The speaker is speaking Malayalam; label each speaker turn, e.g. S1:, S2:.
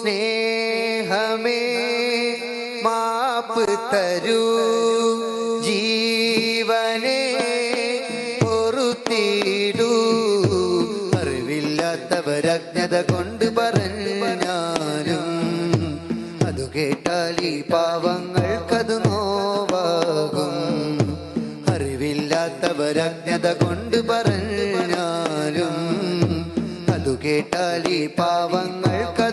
S1: സ്നേഹമേ മാപ്പ് തരൂ, ജീവനെ പൊറുത്തിടൂ. അറിവില്ലാത്തവരജ്ഞത കൊണ്ട് പറഞ്ഞാലും അതു കേട്ടാൽ ഈ പാവങ്ങൾക്കത് നോവാകും. അറിവില്ലാത്തവരജ്ഞത കൊണ്ട് പറഞ്ഞാലും അതു കേട്ടാൽ ഈ പാവങ്ങൾക്ക്